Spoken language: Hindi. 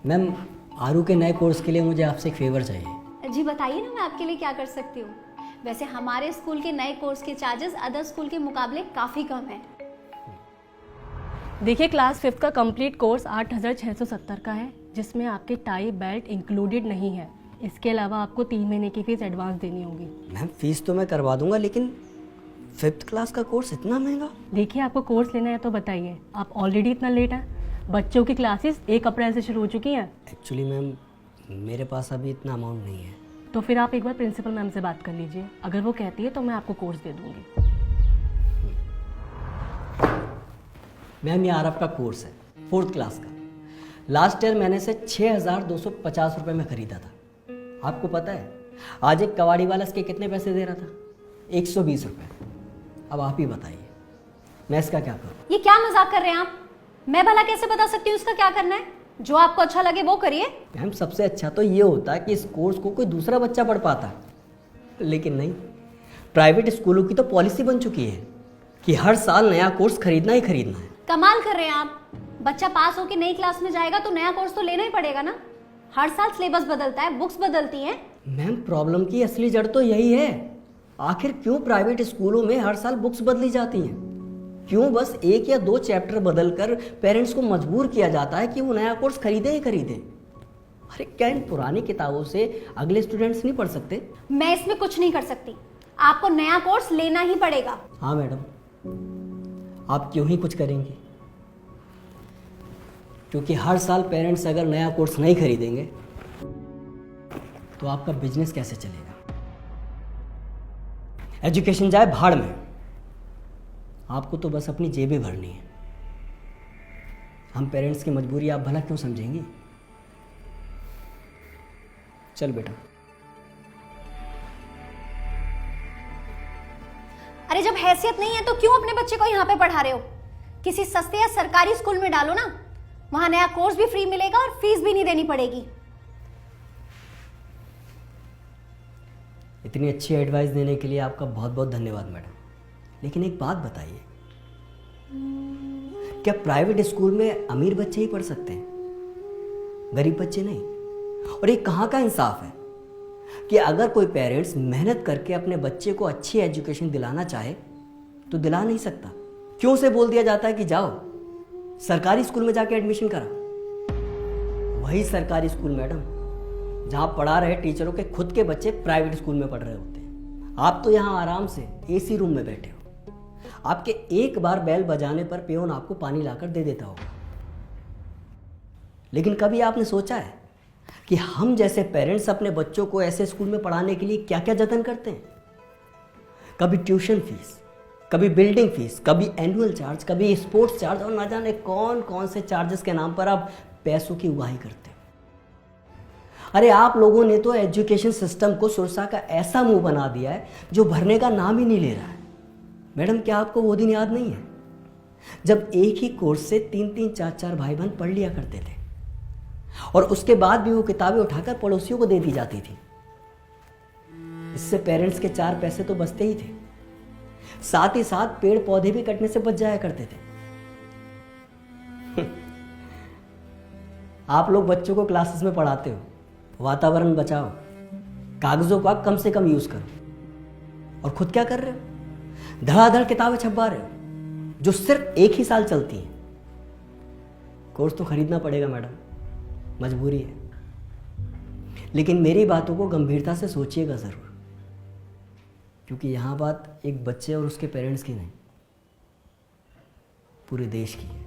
मैम, आरू के नए कोर्स के लिए मुझे आपसे एक फेवर चाहिए। जी बताइए ना, मैं आपके लिए क्या कर सकती हूँ। वैसे हमारे स्कूल के नए कोर्स के चार्जेस अदर स्कूल के मुकाबले काफ़ी कम है। देखिए, क्लास 5 का कंप्लीट कोर्स 8,670 का है, जिसमें आपके टाई बेल्ट इंक्लूडेड नहीं है। इसके अलावा आपको 3 महीने की फीस एडवांस देनी होगी। मैम, फीस तो मैं करवा दूंगा, लेकिन 5th क्लास का कोर्स इतना महंगा? देखिए, आपको कोर्स लेना है तो बताइए। आप ऑलरेडी इतना लेट हैं। बच्चों की क्लासेस 1 अप्रैल से शुरू हो चुकी हैं। एक्चुअली मैम, मेरे पास अभी इतना अमाउंट नहीं है। तो फिर आप एक बार प्रिंसिपल मैम से बात कर लीजिए। अगर वो कहती है तो मैं आपको कोर्स दे दूंगी। मैम, ये आरब का कोर्स है 4th क्लास का। लास्ट ईयर मैंने इसे 6,250 रुपये में ख़रीदा था। आपको पता है आज एक कबाड़ी वाला इसके कितने पैसे दे रहा था? 120 रुपये। अब आप ही बताइए, मैं इसका क्या करूँ? ये क्या मजाक कर रहे हैं आप? मैं भला कैसे बता सकती हूँ इसका क्या करना है? जो आपको अच्छा लगे वो करिए। मैम, सबसे अच्छा तो ये होता है कि इस कोर्स को कोई दूसरा बच्चा पढ़ पाता, लेकिन नहीं। प्राइवेट स्कूलों की तो पॉलिसी बन चुकी है कि हर साल नया कोर्स खरीदना ही खरीदना है। कमाल कर रहे हैं आप। बच्चा पास होकर नई क्लास में जाएगा तो नया कोर्स तो लेना ही पड़ेगा ना। हर साल सिलेबस बदलता है, बुक्स बदलती हैं। मैम, प्रॉब्लम की असली जड़ तो यही है। आखिर क्यों प्राइवेट स्कूलों में हर साल बुक्स बदली जाती हैं? क्यों बस 1 या 2 चैप्टर बदलकर पेरेंट्स को मजबूर किया जाता है कि वो नया कोर्स खरीदे ही खरीदे? अरे क्या इन पुरानी किताबों से अगले स्टूडेंट्स नहीं पढ़ सकते? मैं इसमें कुछ नहीं कर सकती। आपको नया कोर्स लेना ही पड़ेगा। हाँ मैडम, आप क्यों ही कुछ करेंगी? क्योंकि हर साल पेरेंट्स अगर नया कोर्स नहीं खरीदेंगे तो आपका बिजनेस कैसे चलेगा? एजुकेशन जाए भाड़ में, आपको तो बस अपनी जेबें भरनी है। हम पेरेंट्स की मजबूरी आप भला क्यों समझेंगी? चल बेटा। अरे जब हैसियत नहीं है तो क्यों अपने बच्चे को यहाँ पे पढ़ा रहे हो? किसी सस्ते या सरकारी स्कूल में डालो ना। वहां नया कोर्स भी फ्री मिलेगा और फीस भी नहीं देनी पड़ेगी। इतनी अच्छी एडवाइस देने के लिए आपका बहुत बहुत धन्यवाद मैडम। लेकिन एक बात बताइए, क्या प्राइवेट स्कूल में अमीर बच्चे ही पढ़ सकते हैं, गरीब बच्चे नहीं? और ये कहाँ का इंसाफ है कि अगर कोई पेरेंट्स मेहनत करके अपने बच्चे को अच्छी एजुकेशन दिलाना चाहे तो दिला नहीं सकता? क्यों से बोल दिया जाता है कि जाओ सरकारी स्कूल में जाके एडमिशन करा? वही सरकारी स्कूल मैडम जहाँ पढ़ा रहे टीचरों के खुद के बच्चे प्राइवेट स्कूल में पढ़ रहे होते हैं। आप तो यहाँ आराम से एसी रूम में बैठे हो। आपके एक बार बेल बजाने पर पियोन आपको पानी लाकर दे देता होगा। लेकिन कभी आपने सोचा है कि हम जैसे पेरेंट्स अपने बच्चों को ऐसे स्कूल में पढ़ाने के लिए क्या क्या जतन करते हैं? कभी ट्यूशन फीस, कभी बिल्डिंग फीस, कभी एनुअल चार्ज, कभी स्पोर्ट्स चार्ज, और ना जाने कौन कौन से चार्जेस के नाम पर आप पैसों की उगाही करते हो। अरे आप लोगों ने तो एजुकेशन सिस्टम को सुरसा का ऐसा मुंह बना दिया है जो भरने का नाम ही नहीं ले रहा है। मैडम, क्या आपको वो दिन याद नहीं है जब एक ही कोर्स से 3-3, 4-4 भाई बहन पढ़ लिया करते थे और उसके बाद भी वो किताबें उठाकर पड़ोसियों को दे दी जाती थी? इससे पेरेंट्स के 4 पैसे तो बचते ही थे, साथ ही साथ पेड़ पौधे भी कटने से बच जाया करते थे। आप लोग बच्चों को क्लासेस में पढ़ाते हो वातावरण बचाओ, कागजों का कम से कम यूज करो, और खुद क्या कर रहे हो? धड़ाधड़ किताबें छपवा रहे हो जो सिर्फ 1 ही साल चलती हैं। कोर्स तो खरीदना पड़ेगा मैडम, मजबूरी है। लेकिन मेरी बातों को गंभीरता से सोचिएगा जरूर, क्योंकि यहां बात एक बच्चे और उसके पेरेंट्स की नहीं, पूरे देश की है।